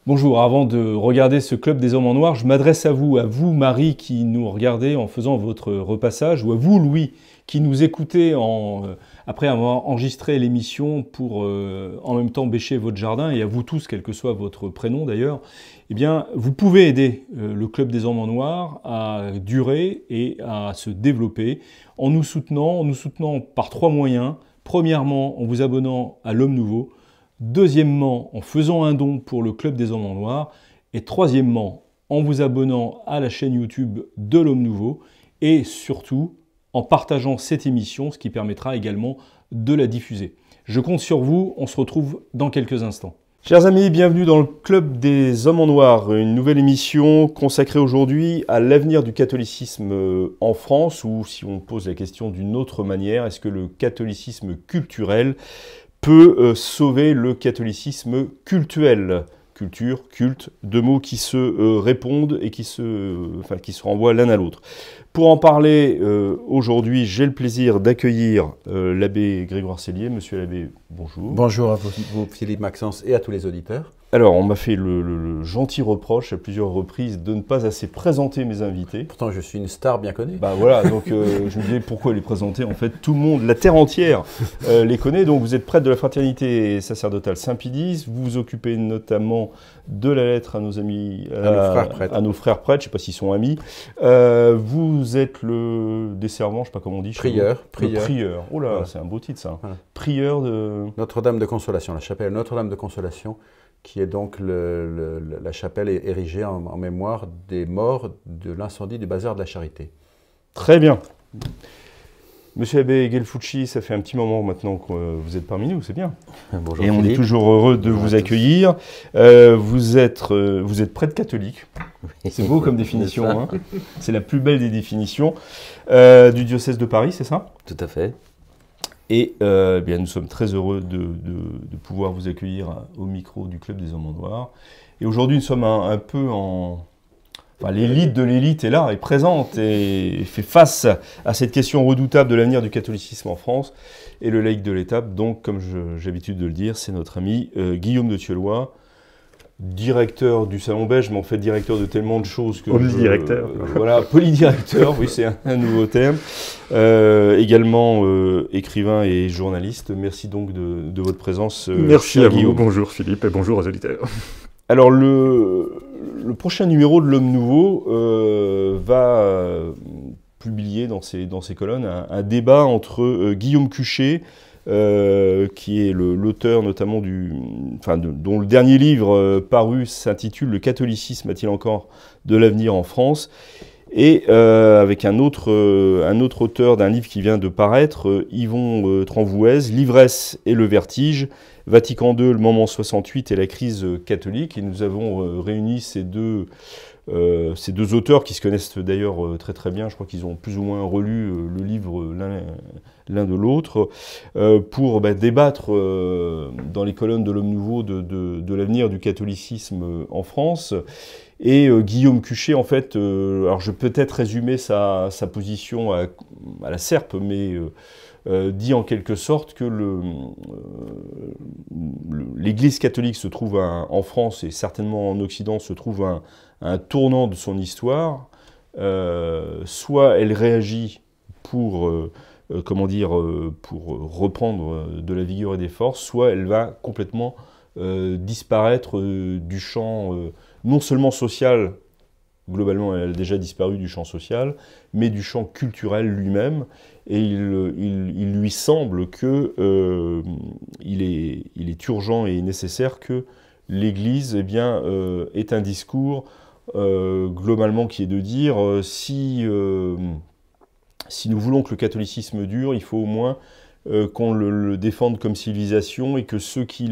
Bonjour, avant de regarder ce club des hommes en noir, je m'adresse à vous Marie qui nous regardez en faisant votre repassage, ou à vous Louis qui nous écoutez après avoir enregistré l'émission pour en même temps bêcher votre jardin, et à vous tous, quel que soit votre prénom d'ailleurs. Eh bien, vous pouvez aider le club des hommes en noir à durer et à se développer en nous soutenant par 3 moyens. Premièrement, en vous abonnant à l'Homme Nouveau. Deuxièmement, en faisant un don pour le Club des Hommes en Noir. Et troisièmement, en vous abonnant à la chaîne YouTube de l'Homme Nouveau. Et surtout, en partageant cette émission, ce qui permettra également de la diffuser. Je compte sur vous, on se retrouve dans quelques instants. Chers amis, bienvenue dans le Club des Hommes en Noir, une nouvelle émission consacrée aujourd'hui à l'avenir du catholicisme en France, ou si on pose la question d'une autre manière, est-ce que le catholicisme culturel peut sauver le catholicisme cultuel? Culture, culte, deux mots qui se répondent et qui se renvoient l'un à l'autre. Pour en parler aujourd'hui, j'ai le plaisir d'accueillir l'abbé Grégoire Sellier. Monsieur l'abbé, bonjour. Bonjour à vous, Philippe Maxence, et à tous les auditeurs. Alors, on m'a fait le gentil reproche à plusieurs reprises de ne pas assez présenter mes invités. Pourtant, je suis une star bien connue. Bah voilà, donc je me disais pourquoi les présenter. En fait, tout le monde, la terre entière les connaît. Donc, vous êtes prêtre de la fraternité sacerdotale Saint-Pédis. Vous vous occupez notamment de la lettre à nos amis, à nos frères prêtres. Je ne sais pas s'ils sont amis. Vous êtes le desservant, je ne sais pas comment on dit. Prieur. Prieur. Oh là, voilà. C'est un beau titre ça. Voilà. Prieur de Notre-Dame de Consolation, la chapelle Notre-Dame de Consolation, qui est donc la chapelle érigée en mémoire des morts de l'incendie du bazar de la Charité. Très bien. Monsieur l'abbé Gelfucci, ça fait un petit moment maintenant que vous êtes parmi nous, c'est bien. Bonjour. Et on est toujours heureux de vous accueillir. Vous êtes prêtre catholique. C'est beau comme définition. Hein. C'est la plus belle des définitions. Du diocèse de Paris, c'est ça? Tout à fait. Et bien, nous sommes très heureux de pouvoir vous accueillir au micro du Club des Hommes en Noir. Et aujourd'hui, nous sommes un peu en... Enfin, l'élite de l'élite est là, est présente et fait face à cette question redoutable de l'avenir du catholicisme en France. Et le laïc de l'étape, donc, comme j'ai l'habitude de le dire, c'est notre ami Guillaume de Thieulois, directeur du Salon Belge, mais en fait directeur de tellement de choses que... Polydirecteur. Voilà, polydirecteur, oui, c'est un nouveau terme. Également écrivain et journaliste. Merci donc de votre présence. Merci à vous, Guillaume. Bonjour Philippe et bonjour aux auditeurs. Alors le prochain numéro de l'Homme Nouveau va publier dans ses colonnes un débat entre Guillaume Cuchet, qui est l'auteur notamment dont le dernier livre paru s'intitule « Le catholicisme a-t-il encore de l'avenir en France ?» et avec un autre auteur d'un livre qui vient de paraître, Yvon Tranvouez, « L'ivresse et le vertige, Vatican II, le moment 68 et la crise catholique ». Et nous avons réuni ces deux auteurs qui se connaissent d'ailleurs très très bien. Je crois qu'ils ont plus ou moins relu le livre l'un de l'autre pour débattre dans les colonnes de l'Homme Nouveau de l'avenir du catholicisme en France. Et Guillaume Cuchet, en fait, alors je peux peut-être résumer sa position à la serpe, mais dit en quelque sorte que l'Église catholique se trouve en France et certainement en Occident se trouve à un tournant de son histoire. Soit elle réagit pour reprendre de la vigueur et des forces, soit elle va complètement disparaître du champ non seulement social, globalement elle a déjà disparu du champ social, mais du champ culturel lui-même. Et il lui semble que il est urgent et nécessaire que l'Église ait un discours globalement qui est de dire si nous voulons que le catholicisme dure, il faut au moins qu'on le défende comme civilisation, et que ceux qui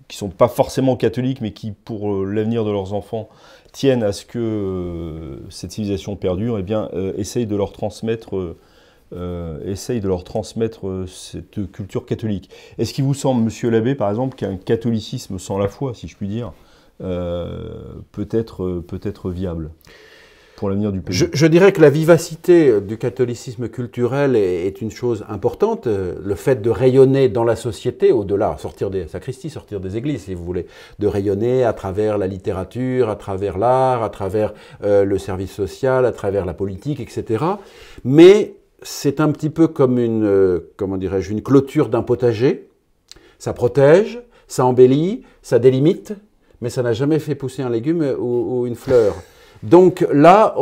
sont pas forcément catholiques, mais qui, pour l'avenir de leurs enfants, tiennent à ce que cette civilisation perdure, essayent de leur transmettre cette culture catholique. Est-ce qu'il vous semble, monsieur l'abbé, par exemple, qu'un catholicisme sans la foi, si je puis dire, peut être viable? pour l'avenir du pays? Je dirais que la vivacité du catholicisme culturel est une chose importante. Le fait de rayonner dans la société, au-delà, sortir des sacristies, sortir des églises, si vous voulez, de rayonner à travers la littérature, à travers l'art, à travers le service social, à travers la politique, etc. Mais c'est un petit peu comme comment dirais-je, une clôture d'un potager. Ça protège, ça embellit, ça délimite, mais ça n'a jamais fait pousser un légume ou une fleur. Donc là,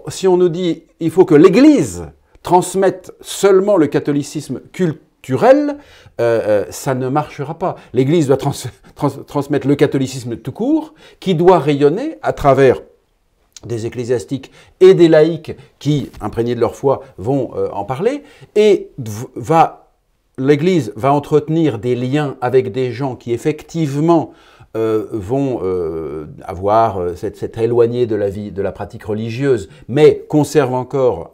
si on nous dit il faut que l'Église transmette seulement le catholicisme culturel, ça ne marchera pas. L'Église doit transmettre le catholicisme tout court, qui doit rayonner à travers des ecclésiastiques et des laïcs qui, imprégnés de leur foi, vont en parler, et l'Église va entretenir des liens avec des gens qui effectivement vont s'être éloignés de la vie, de la pratique religieuse, mais conservent encore,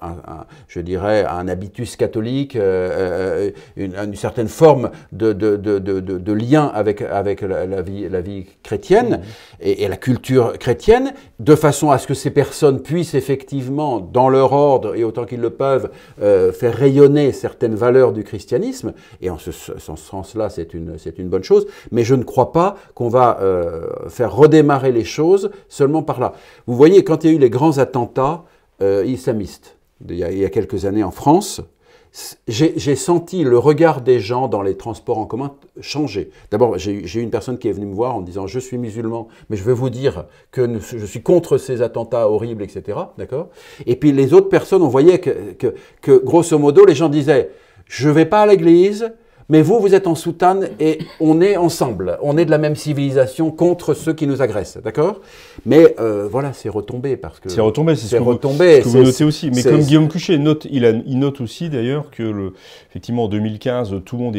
je dirais, un habitus catholique, une certaine forme de lien avec la vie chrétienne et la culture chrétienne, de façon à ce que ces personnes puissent effectivement, dans leur ordre et autant qu'ils le peuvent, faire rayonner certaines valeurs du christianisme. Et en ce sens-là, c'est une bonne chose. Mais je ne crois pas qu'on va faire redémarrer les choses seulement par là. Vous voyez, quand il y a eu les grands attentats islamistes, il y a quelques années en France, j'ai senti le regard des gens dans les transports en commun changer. D'abord, j'ai eu une personne qui est venue me voir en me disant « Je suis musulman, mais je veux vous dire que je suis contre ces attentats horribles, etc. » D'accord ? Et puis les autres personnes, on voyait que grosso modo, les gens disaient « Je ne vais pas à l'église, mais vous êtes en soutane et on est ensemble. On est de la même civilisation contre ceux qui nous agressent. » D'accord ? Mais voilà, c'est retombé parce que... C'est retombé, c'est ce que vous notez aussi. Mais comme Guillaume Cuchet note, il note aussi d'ailleurs que, effectivement, en 2015, tout le monde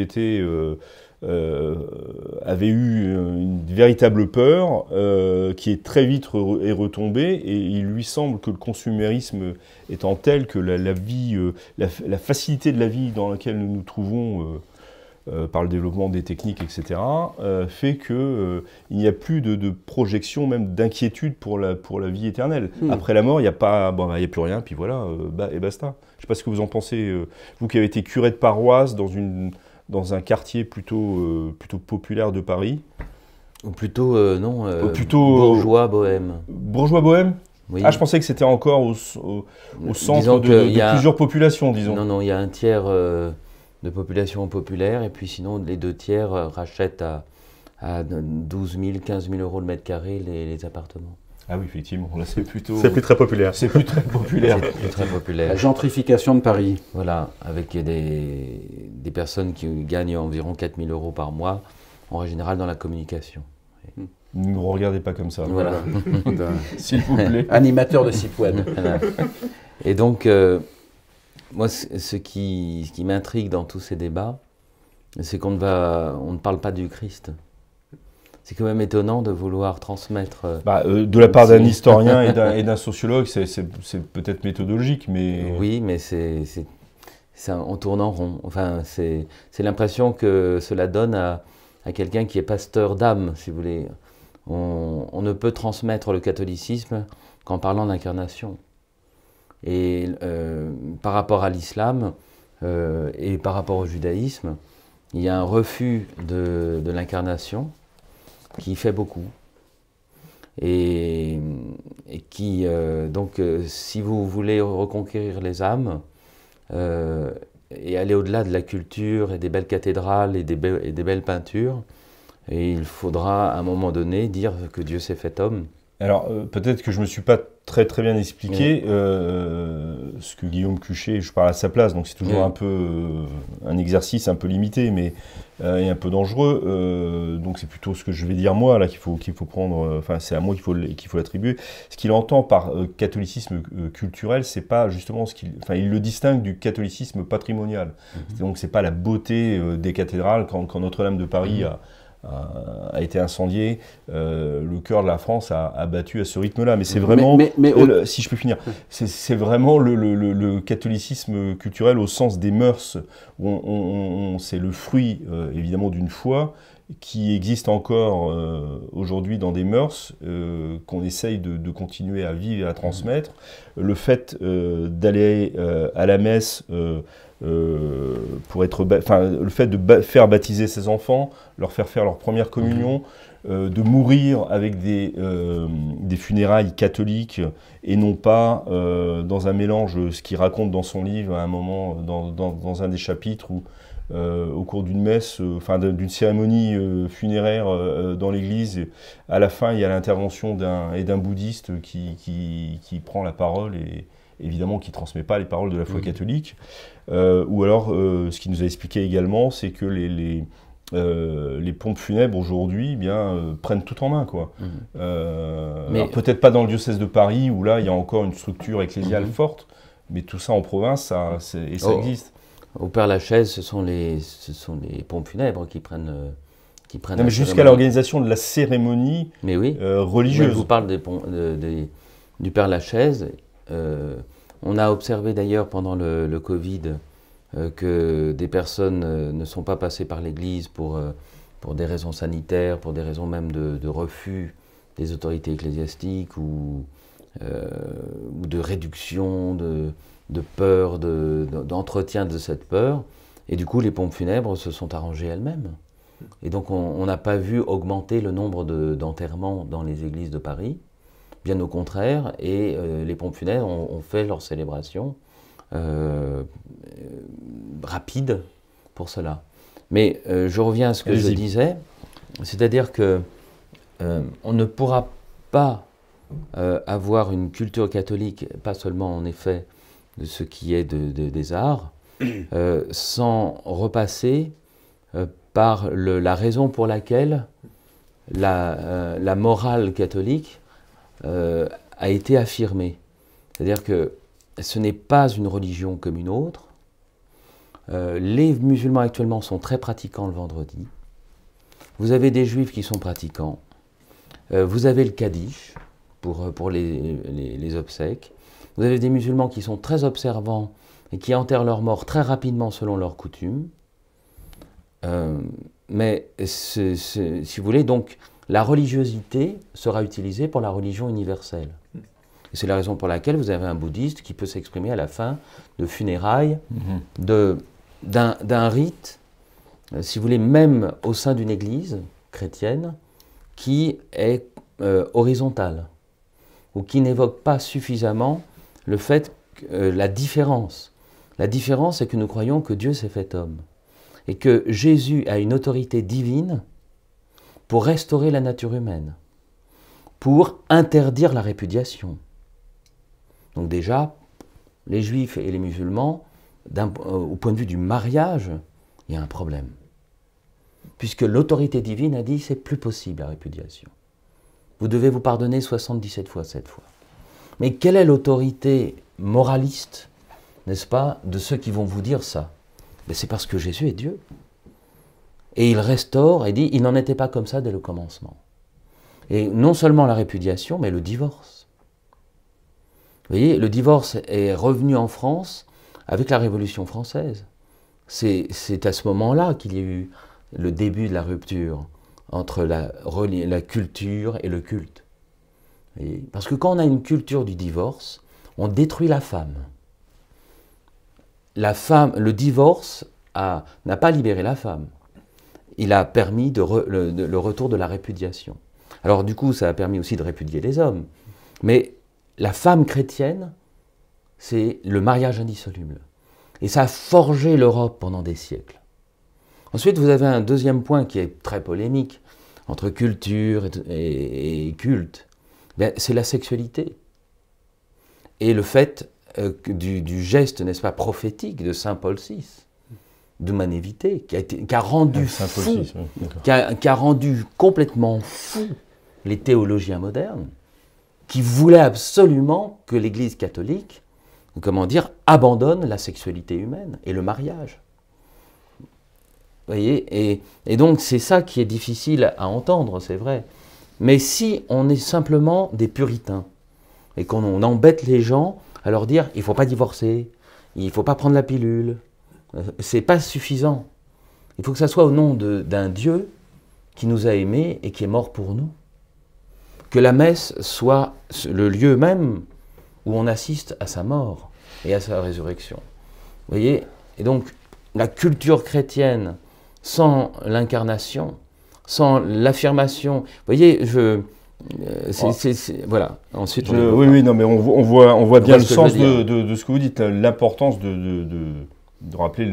avait eu une véritable peur qui est très vite est retombée, et il lui semble que le consumérisme étant tel que la facilité de la vie dans laquelle nous nous trouvons par le développement des techniques, etc., fait qu'il n'y a plus de projection, même d'inquiétude pour la vie éternelle. Après la mort, il n'y a plus rien, puis voilà, et basta. Je ne sais pas ce que vous en pensez, vous qui avez été curé de paroisse dans un quartier plutôt populaire de Paris. Ou plutôt, bourgeois bohème. Bourgeois bohème ? Oui. Ah, je pensais que c'était encore au centre de plusieurs populations, disons. Non, il y a un tiers de population populaire, et puis sinon, les deux tiers rachètent à 12 000, 15 000 euros le mètre carré les appartements. Ah oui, effectivement, là c'est plutôt... C'est plus très populaire. C'est plus très populaire. C'est plus très populaire. La gentrification de Paris. Voilà, avec des personnes qui gagnent environ 4 000 euros par mois, en général dans la communication. Ne nous regardez pas comme ça. Voilà. S'il vous plaît. Animateur de site web. Voilà. Et donc, moi, ce qui m'intrigue dans tous ces débats, c'est qu'on ne parle pas du Christ. C'est quand même étonnant de vouloir transmettre... de la part d'un historien et d'un sociologue, c'est peut-être méthodologique, mais... Oui, mais on tourne en rond. Enfin, c'est l'impression que cela donne à quelqu'un qui est pasteur d'âme, si vous voulez. On ne peut transmettre le catholicisme qu'en parlant d'incarnation. Et par rapport à l'islam et par rapport au judaïsme, il y a un refus de l'incarnation qui fait beaucoup. Et qui, donc, si vous voulez reconquérir les âmes et aller au-delà de la culture et des belles cathédrales et des belles peintures, et il faudra à un moment donné dire que Dieu s'est fait homme. Alors, peut-être que je ne me suis pas très bien expliqué ce que Guillaume Cuchet, je parle à sa place, donc c'est toujours un peu un exercice un peu limité, mais et un peu dangereux. Donc c'est plutôt ce que je vais dire moi là qu'il faut prendre. Enfin, c'est à moi qu'il faut l'attribuer. Ce qu'il entend par catholicisme culturel, c'est pas justement il le distingue du catholicisme patrimonial. Donc c'est pas la beauté des cathédrales quand Notre-Dame de Paris a été incendié, le cœur de la France a battu à ce rythme-là. Mais c'est vraiment, si je peux finir, c'est vraiment le catholicisme culturel au sens des mœurs. C'est le fruit, évidemment, d'une foi qui existe encore aujourd'hui dans des mœurs qu'on essaye de continuer à vivre et à transmettre. Le fait d'aller à la messe pour être, le fait de faire baptiser ses enfants, leur faire leur première communion, de mourir avec des funérailles catholiques et non pas dans un mélange, ce qu'il raconte dans son livre à un moment, dans un des chapitres où au cours d'une messe, d'une cérémonie funéraire dans l'église, à la fin il y a l'intervention d'un bouddhiste qui prend la parole et évidemment qui ne transmet pas les paroles de la foi catholique. Ou alors, ce qu'il nous a expliqué également, c'est que les pompes funèbres aujourd'hui prennent tout en main, quoi. Peut-être pas dans le diocèse de Paris où là il y a encore une structure ecclésiale forte, mais tout ça en province, ça existe. Au Père-Lachaise, ce sont les pompes funèbres qui prennent. Non, mais jusqu'à l'organisation de la cérémonie religieuse. Je vous parle du Père-Lachaise. On a observé d'ailleurs pendant le Covid que des personnes ne sont pas passées par l'Église pour des raisons sanitaires, pour des raisons même de refus des autorités ecclésiastiques ou de réduction, de peur, d'entretien de cette peur. Et du coup, les pompes funèbres se sont arrangées elles-mêmes. Et donc, on n'a pas vu augmenter le nombre d'enterrements dans les églises de Paris. Bien au contraire, et les pompes funèbres ont fait leur célébration rapide pour cela. Mais je reviens à ce que je disais, c'est-à-dire que on ne pourra pas avoir une culture catholique, pas seulement en effet de ce qui est des arts, sans repasser par la raison pour laquelle la morale catholique a été affirmée. C'est-à-dire que ce n'est pas une religion comme une autre. Les musulmans actuellement sont très pratiquants le vendredi. Vous avez des juifs qui sont pratiquants. Vous avez le Kaddish pour les obsèques. Vous avez des musulmans qui sont très observants et qui enterrent leurs morts très rapidement selon leurs coutumes. Mais si vous voulez, donc, la religiosité sera utilisée pour la religion universelle. C'est la raison pour laquelle vous avez un bouddhiste qui peut s'exprimer à la fin de funérailles, d'un rite, si vous voulez, même au sein d'une église chrétienne, qui est horizontale, ou qui n'évoque pas suffisamment le fait que la différence. La différence, c'est que nous croyons que Dieu s'est fait homme, et que Jésus a une autorité divine pour restaurer la nature humaine, pour interdire la répudiation. Donc déjà, les juifs et les musulmans, au point de vue du mariage, il y a un problème. Puisque l'autorité divine a dit, c'est plus possible la répudiation. Vous devez vous pardonner 77 fois 7 fois. Mais quelle est l'autorité moraliste, n'est-ce pas, de ceux qui vont vous dire ça? C'est parce que Jésus est Dieu. Et il restaure et dit, il n'en était pas comme ça dès le commencement. Et non seulement la répudiation, mais le divorce. Vous voyez, le divorce est revenu en France avec la Révolution française. C'est à ce moment-là qu'il y a eu le début de la rupture entre la culture et le culte. Vous voyez, parce que quand on a une culture du divorce, on détruit la femme. Le divorce n'a pas libéré la femme. Il a permis le retour de la répudiation. Alors du coup, ça a permis aussi de répudier les hommes. Mais la femme chrétienne, c'est le mariage indissoluble. Et ça a forgé l'Europe pendant des siècles. Ensuite, vous avez un deuxième point qui est très polémique entre culture et culte. C'est la sexualité. Et le fait du geste, n'est-ce pas, prophétique de Saint Paul VI, d'humanité, qui a rendu fou, qui a rendu complètement fou les théologiens modernes, qui voulaient absolument que l'Église catholique, comment dire, abandonne la sexualité humaine et le mariage. Vous voyez, et donc c'est ça qui est difficile à entendre, c'est vrai. Mais si on est simplement des puritains et qu'on embête les gens à leur dire il ne faut pas divorcer, il ne faut pas prendre la pilule, c'est pas suffisant. Il faut que ça soit au nom d'un Dieu qui nous a aimés et qui est mort pour nous. Que la messe soit le lieu même où on assiste à sa mort et à sa résurrection. Vous voyez? Et donc, la culture chrétienne, sans l'incarnation, sans l'affirmation, vous voyez, voilà. Ensuite, oui, non, mais on voit bien le sens de ce que vous dites, l'importance de rappeler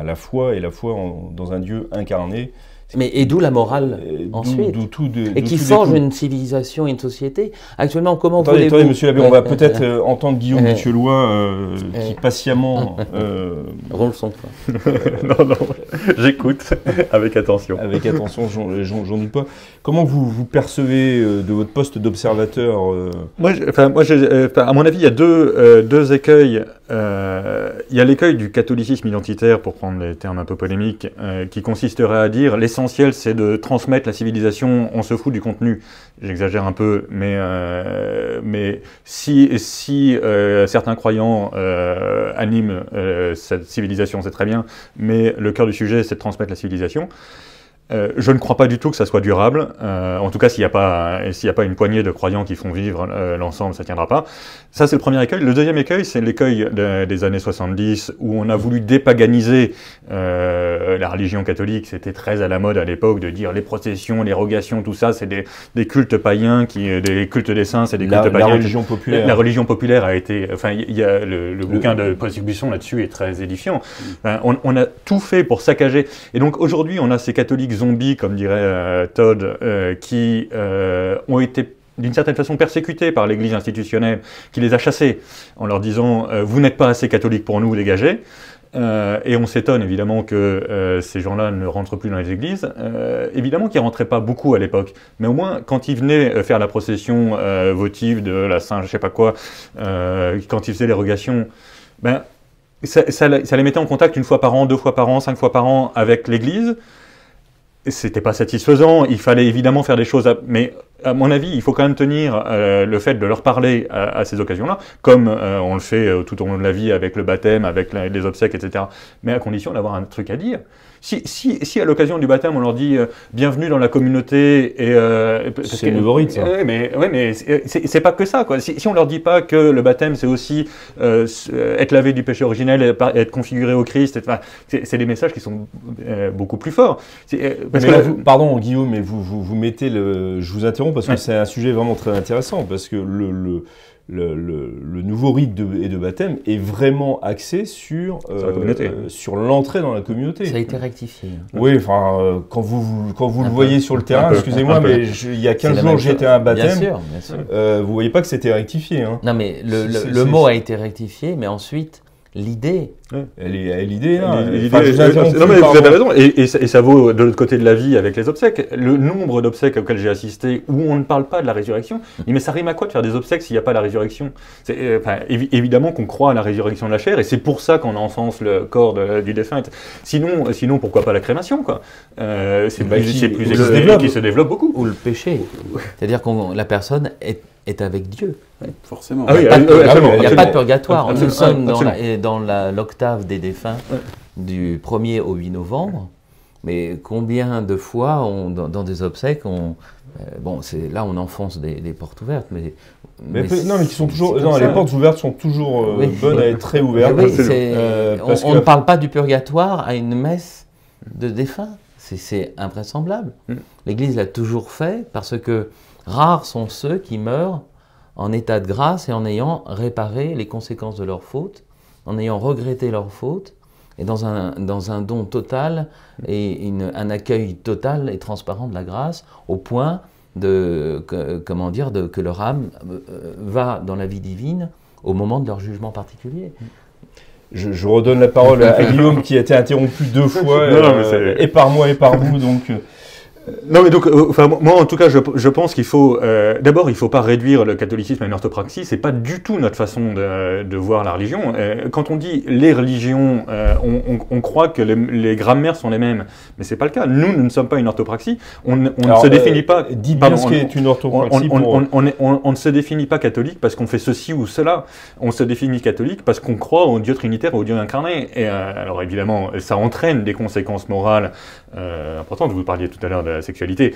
la foi et la foi dans un Dieu incarné. Et d'où la morale ensuite, et qui forge une civilisation et une société. Actuellement, comment voulez-vous... Attendez, monsieur l'abbé, on va peut-être entendre Guillaume Michelois qui patiemment... Roule son poing. Non, j'écoute avec attention. Avec attention, j'en doute pas. Comment vous percevez de votre poste d'observateur à mon avis, il y a deux écueils. Il y a l'écueil du catholicisme identitaire, pour prendre les termes un peu polémiques, qui consisterait à dire l'essentiel c'est de transmettre la civilisation, on se fout du contenu. J'exagère un peu, mais si certains croyants animent cette civilisation, c'est très bien, mais le cœur du sujet c'est de transmettre la civilisation. Je ne crois pas du tout que ça soit durable. En tout cas, s'il n'y a pas une poignée de croyants qui font vivre l'ensemble, ça ne tiendra pas. Ça, c'est le premier écueil. Le deuxième écueil, c'est l'écueil des années 70, où on a voulu dépaganiser la religion catholique. C'était très à la mode à l'époque de dire les processions, les rogations, tout ça, c'est des cultes païens, des cultes des saints, c'est des cultes païens. La religion populaire. La religion populaire a été... Enfin, il y a le bouquin de Paul Buisson là-dessus est très édifiant. On a tout fait pour saccager. Et donc, aujourd'hui, on a ces catholiques zombies, comme dirait Todd, qui ont été d'une certaine façon persécutés par l'Église institutionnelle, qui les a chassés en leur disant vous n'êtes pas assez catholiques pour nous, dégagez. Et on s'étonne évidemment que ces gens-là ne rentrent plus dans les églises. Évidemment qu'ils ne rentraient pas beaucoup à l'époque, mais au moins quand ils venaient faire la procession votive de la Sainte, je sais pas quoi, quand ils faisaient les rogations, ça les mettait en contact 1 fois par an, 2 fois par an, 5 fois par an avec l'Église. C'était pas satisfaisant, il fallait évidemment faire des choses, mais à mon avis, il faut quand même tenir le fait de leur parler à ces occasions-là, comme on le fait tout au long de la vie avec le baptême, avec les obsèques, etc., mais à condition d'avoir un truc à dire. Si à l'occasion du baptême, on leur dit bienvenue dans la communauté, c'est le nouveau rite, ça. Mais c'est pas que ça, quoi. Si on leur dit pas que le baptême, c'est aussi être lavé du péché originel, être configuré au Christ, c'est des messages qui sont beaucoup plus forts. Pardon, Guillaume, mais vous mettez je vous interromps parce que c'est un sujet vraiment très intéressant, parce que le nouveau rite de baptême est vraiment axé sur l'entrée dans la communauté. Ça a été rectifié. Oui, enfin, quand vous le voyez sur le terrain, excusez-moi, mais il y a 15 jours, j'étais à un baptême. Bien sûr. Vous voyez pas que c'était rectifié. Hein. Non, mais le mot a été rectifié, mais ensuite, l'idée... L'idée, là. Non, mais vous avez raison, et ça vaut de l'autre côté de la vie avec les obsèques. Le nombre d'obsèques auxquelles j'ai assisté, où on ne parle pas de la résurrection, mais ça rime à quoi de faire des obsèques s'il n'y a pas la résurrection? Évidemment qu'on croit à la résurrection de la chair, et c'est pour ça qu'on enfonce le corps du défunt. Sinon, pourquoi pas la crémation, quoi? C'est plus qui se développe beaucoup. Ou le péché. C'est-à-dire que la personne est avec Dieu. Forcément. Il n'y a pas de purgatoire. Nous sommes dans l'octave des défunts du 1er au 8 novembre. Mais combien de fois, dans des obsèques, là on enfonce des portes ouvertes. Mais qui sont toujours. Non, les portes ouvertes sont toujours bonnes à être très ouvertes. On ne parle pas du purgatoire à une messe de défunts. C'est invraisemblable. L'Église l'a toujours fait parce que rares sont ceux qui meurent en état de grâce et en ayant réparé les conséquences de leurs fautes, en ayant regretté leurs fautes, et dans un don total et un accueil total et transparent de la grâce, au point que leur âme va dans la vie divine au moment de leur jugement particulier. Je redonne la parole à Guillaume qui a été interrompu 2 fois, et par moi et par vous, donc... Non, mais donc, moi, en tout cas, je pense qu'il faut, d'abord, il ne faut pas réduire le catholicisme à une orthopraxie. C'est pas du tout notre façon de voir la religion. Quand on dit les religions, on croit que les grammaires sont les mêmes, mais c'est pas le cas. Nous ne sommes pas une orthopraxie. On ne se définit pas. Dis bien ce qu'est une orthopraxie. On ne se définit pas catholique parce qu'on fait ceci ou cela. On se définit catholique parce qu'on croit au Dieu trinitaire, au Dieu incarné. Et alors évidemment, ça entraîne des conséquences morales importantes. Vous parliez tout à l'heure la sexualité.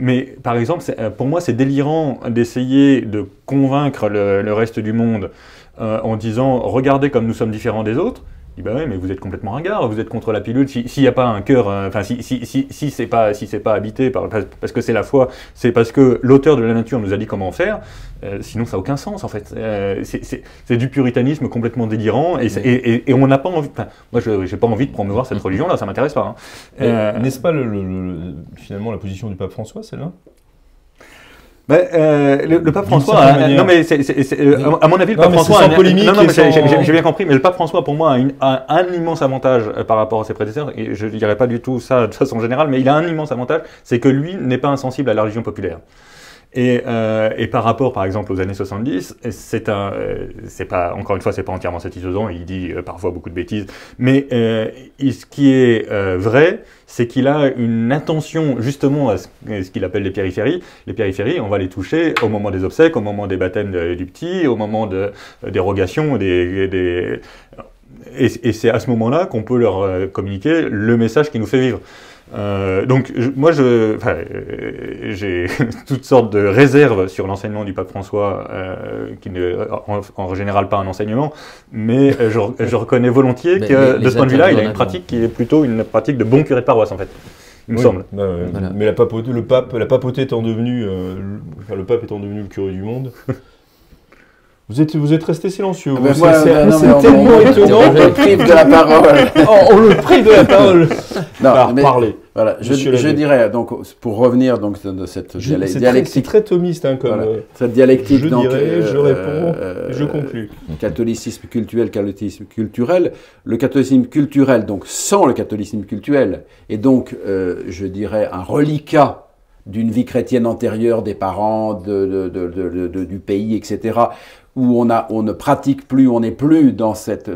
Mais par exemple, pour moi, c'est délirant d'essayer de convaincre le reste du monde en disant « Regardez comme nous sommes différents des autres ». Il dit bah ouais, mais vous êtes complètement ringard, vous êtes contre la pilule. S'il n'y a pas un cœur, enfin si c'est pas habité parce que c'est la foi, c'est parce que l'auteur de la nature nous a dit comment faire. Sinon ça n'a aucun sens en fait. C'est du puritanisme complètement délirant et on n'a pas envie. Moi j'ai pas envie de promouvoir cette religion là, ça m'intéresse pas. Hein. N'est-ce pas finalement la position du pape François, celle-là? Le pape François, non mais à mon avis, le pape François, j'ai bien compris, mais le pape François pour moi a un immense avantage par rapport à ses prédécesseurs, et je ne dirais pas du tout ça de façon générale, mais il a un immense avantage, c'est que lui n'est pas insensible à la religion populaire. Et par rapport, par exemple, aux années 70, c'est pas, encore une fois, c'est pas entièrement satisfaisant, il dit parfois beaucoup de bêtises, mais ce qui est vrai, c'est qu'il a une intention, justement, à ce qu'il appelle les périphéries. Les périphéries, on va les toucher au moment des obsèques, au moment des baptêmes du petit, au moment des rogations, et c'est à ce moment-là qu'on peut leur communiquer le message qui nous fait vivre. Donc moi j'ai toutes sortes de réserves sur l'enseignement du pape François qui n'est en général pas un enseignement, mais je reconnais volontiers que de ce point de vue-là il a une pratique qui est plutôt une pratique de bon curé de paroisse en fait, il me semble. Voilà. Mais la papauté étant devenue le pape étant devenu le curé du monde. Vous êtes resté silencieux. C'est tellement étonnant. On le prive de la parole. On le prive de la parole. Non, mais parlez. Voilà, je dirais, donc, pour revenir donc, de cette dialectique. C'est très thomiste, hein, comme. Voilà, cette dialectique. Je réponds, je conclus. Catholicisme cultuel, catholicisme culturel. Le catholicisme culturel, donc, sans le catholicisme cultuel, est donc, je dirais, un reliquat d'une vie chrétienne antérieure, des parents, du pays, etc., où on ne pratique plus, on n'est plus dans cette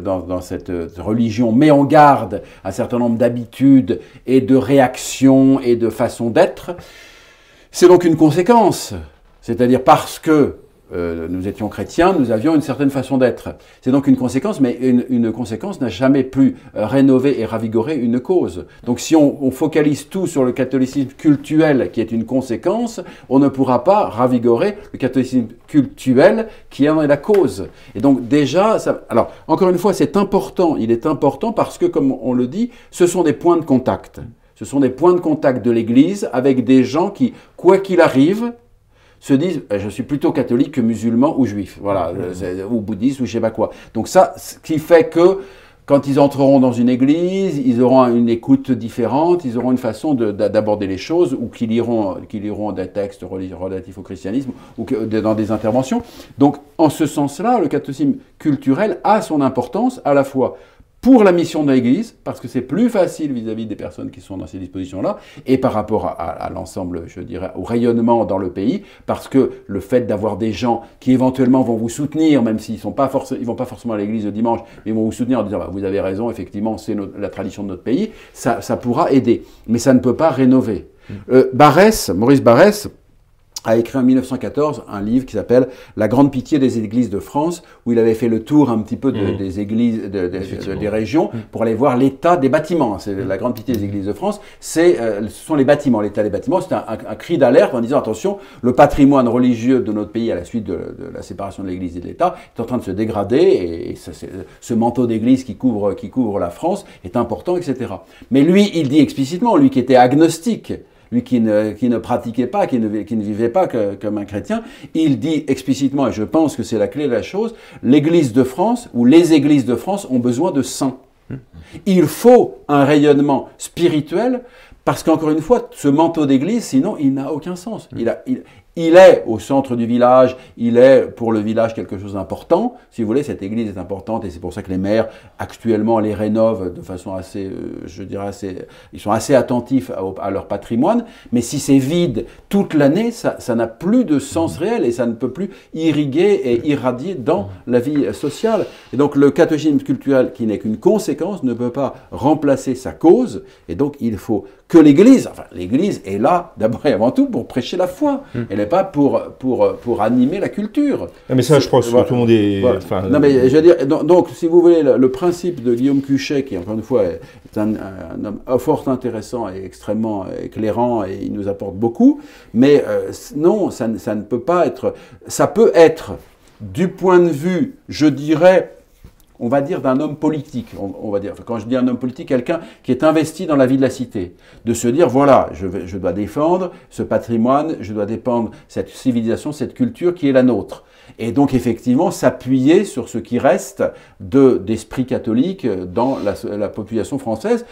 religion, mais on garde un certain nombre d'habitudes et de réactions et de façons d'être. C'est donc une conséquence, c'est-à-dire parce que nous étions chrétiens, nous avions une certaine façon d'être. C'est donc une conséquence, mais une conséquence n'a jamais pu rénover et ravigorer une cause. Donc si on focalise tout sur le catholicisme cultuel, qui est une conséquence, on ne pourra pas ravigorer le catholicisme cultuel, qui en est la cause. Et donc déjà, alors encore une fois, c'est important, il est important parce que, comme on le dit, ce sont des points de contact. Ce sont des points de contact de l'Église avec des gens qui, quoi qu'il arrive, se disent je suis plutôt catholique que musulman ou juif, voilà, ou bouddhiste ou je sais pas quoi. Donc ça, ce qui fait que quand ils entreront dans une église, ils auront une écoute différente, ils auront une façon d'aborder les choses, ou qu'ils liront des textes relatifs au christianisme, ou dans des interventions. Donc en ce sens-là, le catholicisme culturel a son importance à la fois pour la mission de l'Église, parce que c'est plus facile vis-à-vis des personnes qui sont dans ces dispositions-là, et par rapport à l'ensemble, je dirais, au rayonnement dans le pays, parce que le fait d'avoir des gens qui éventuellement vont vous soutenir, même s'ils vont pas forcément à l'Église le dimanche, mais ils vont vous soutenir en disant vous avez raison, effectivement, c'est la tradition de notre pays, ça pourra aider, mais ça ne peut pas rénover. Maurice Barrès a écrit en 1914 un livre qui s'appelle « La grande pitié des églises de France », où il avait fait le tour un petit peu des églises, des régions, pour aller voir l'état des bâtiments. C'est la grande pitié des églises de France, ce sont les bâtiments. L'état des bâtiments, c'est un cri d'alerte en disant « Attention, le patrimoine religieux de notre pays à la suite de la séparation de l'Église et de l'État est en train de se dégrader, et ce manteau d'église qui couvre la France est important, etc. » Mais lui, il dit explicitement, lui qui était agnostique, lui qui ne pratiquait pas, qui ne vivait pas comme un chrétien, il dit explicitement, et je pense que c'est la clé de la chose, l'Église de France, ou les Églises de France ont besoin de saints. Il faut un rayonnement spirituel, parce qu'encore une fois, ce manteau d'église, sinon, il n'a aucun sens. Il est au centre du village, il est pour le village quelque chose d'important. Si vous voulez, cette église est importante et c'est pour ça que les maires actuellement les rénovent de façon assez, je dirais, ils sont assez attentifs à leur patrimoine. Mais si c'est vide toute l'année, ça n'a plus de sens réel et ça ne peut plus irriguer et irradier dans la vie sociale. Et donc le catéchisme culturel, qui n'est qu'une conséquence, ne peut pas remplacer sa cause. Et donc il faut que l'Église, enfin l'Église est là d'abord et avant tout pour prêcher la foi. Elle n'est mais pas pour animer la culture. Mais ça, je crois que voilà. tout le monde est... Voilà. Enfin, non, mais je veux dire, donc, si vous voulez, le principe de Guillaume Cuchet, qui, encore une fois, est un homme fort intéressant et extrêmement éclairant, et il nous apporte beaucoup, mais non, ça ne peut pas être... Ça peut être, du point de vue, je dirais, on va dire d'un homme politique, on va dire, quand je dis un homme politique, quelqu'un qui est investi dans la vie de la cité, de se dire, voilà, je dois défendre ce patrimoine, je dois défendre cette civilisation, cette culture qui est la nôtre. Et donc, effectivement, s'appuyer sur ce qui reste d'esprit catholique dans la population française,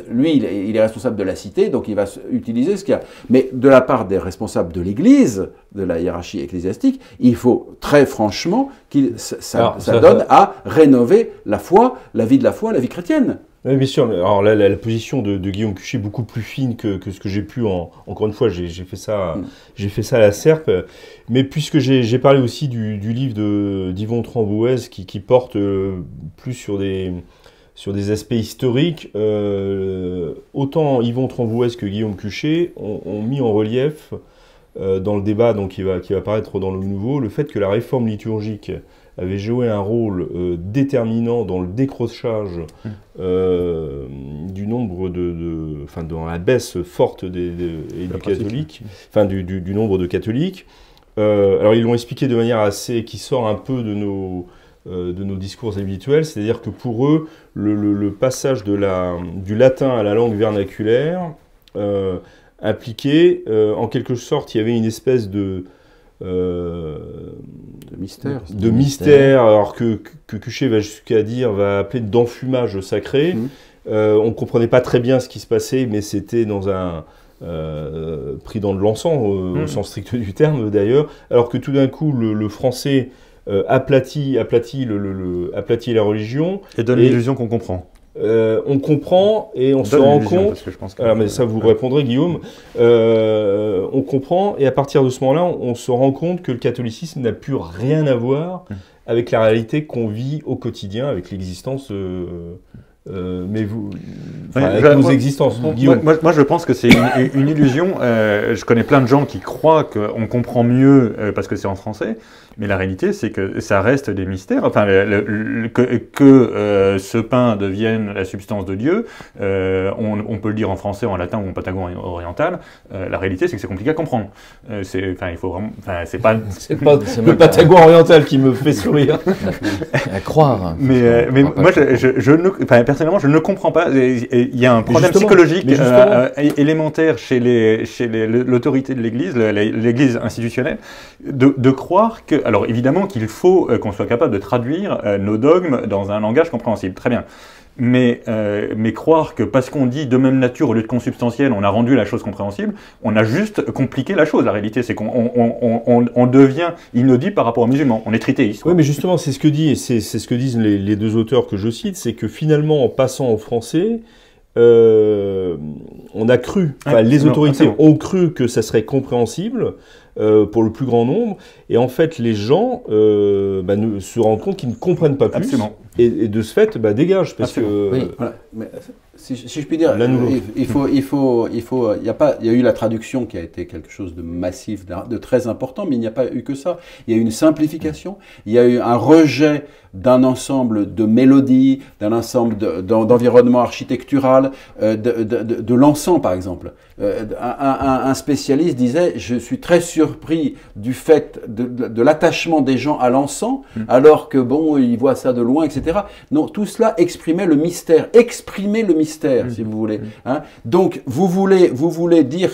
lui, il est responsable de la cité, donc il va utiliser ce qu'il y a. Mais de la part des responsables de l'Église, de la hiérarchie ecclésiastique, il faut très franchement ça donne à rénover la foi, la vie de la foi, la vie chrétienne. Oui, bien sûr. Alors là, la position de Guillaume Cuchet est beaucoup plus fine que ce que j'ai pu. Encore une fois, j'ai fait ça à la Serpe. Mais puisque j'ai parlé aussi du livre d'Yvon Trambouez qui porte plus sur des aspects historiques, autant Yvon Trambouez que Guillaume Cuchet ont mis en relief dans le débat donc, qui va apparaître dans le Nouveau le fait que la réforme liturgique avait joué un rôle déterminant dans le décrochage du nombre enfin dans la baisse forte du nombre de catholiques. Alors ils l'ont expliqué de manière qui sort un peu de nos discours habituels, c'est-à-dire que pour eux, le passage du latin à la langue vernaculaire impliquait, en quelque sorte, il y avait une espèce de mystère, alors que Cuchet va appeler d'enfumage sacré. On ne comprenait pas très bien ce qui se passait, mais c'était pris dans de l'encens, au sens strict du terme d'ailleurs, alors que tout d'un coup, le français aplatit la religion. Et donne l'illusion qu'on comprend. On comprend et on se rend compte. Alors, mais ça vous répondrez, Guillaume. On comprend et à partir de ce moment-là, on se rend compte que le catholicisme n'a plus rien à voir avec la réalité qu'on vit au quotidien, avec l'existence. Avec nos existences. Guillaume. Moi, je pense que c'est une illusion. Je connais plein de gens qui croient qu'on comprend mieux parce que c'est en français, mais la réalité, c'est que ça reste des mystères. Enfin, que ce pain devienne la substance de Dieu, on peut le dire en français, en latin ou en patagon oriental. La réalité, c'est que c'est compliqué à comprendre. Il faut vraiment. C'est pas le patagon oriental qui me fait sourire. À croire. Mais moi, personnellement, je ne comprends pas. Il y a un problème psychologique élémentaire chez l'autorité de l'Église, l'Église institutionnelle, de croire que... Alors évidemment qu'il faut qu'on soit capable de traduire nos dogmes dans un langage compréhensible. Très bien. Mais croire que parce qu'on dit de même nature au lieu de consubstantiel, on a rendu la chose compréhensible, on a juste compliqué la chose. La réalité, c'est qu'on devient inaudible par rapport aux musulmans. On est trithéiste. Oui, mais justement, c'est ce que disent les deux auteurs que je cite, c'est que finalement, en passant au français, on a cru, les autorités ont cru que ça serait compréhensible pour le plus grand nombre, et en fait, les gens se rendent compte qu'ils ne comprennent pas plus. Absolument. Et de ce fait, dégage, parce que... Oui, voilà. Mais, si je puis dire, il y a eu la traduction qui a été quelque chose de massif, de très important, mais il n'y a pas eu que ça. Il y a eu une simplification, il y a eu un rejet d'un ensemble de mélodies, d'un ensemble d'environnement architectural, de l'encens par exemple. Un spécialiste disait, je suis très surpris du fait de l'attachement des gens à l'encens, alors que bon, ils voient ça de loin, etc. Non, tout cela exprimait le mystère, exprimer le mystère, si vous voulez. Hein. Donc, vous voulez dire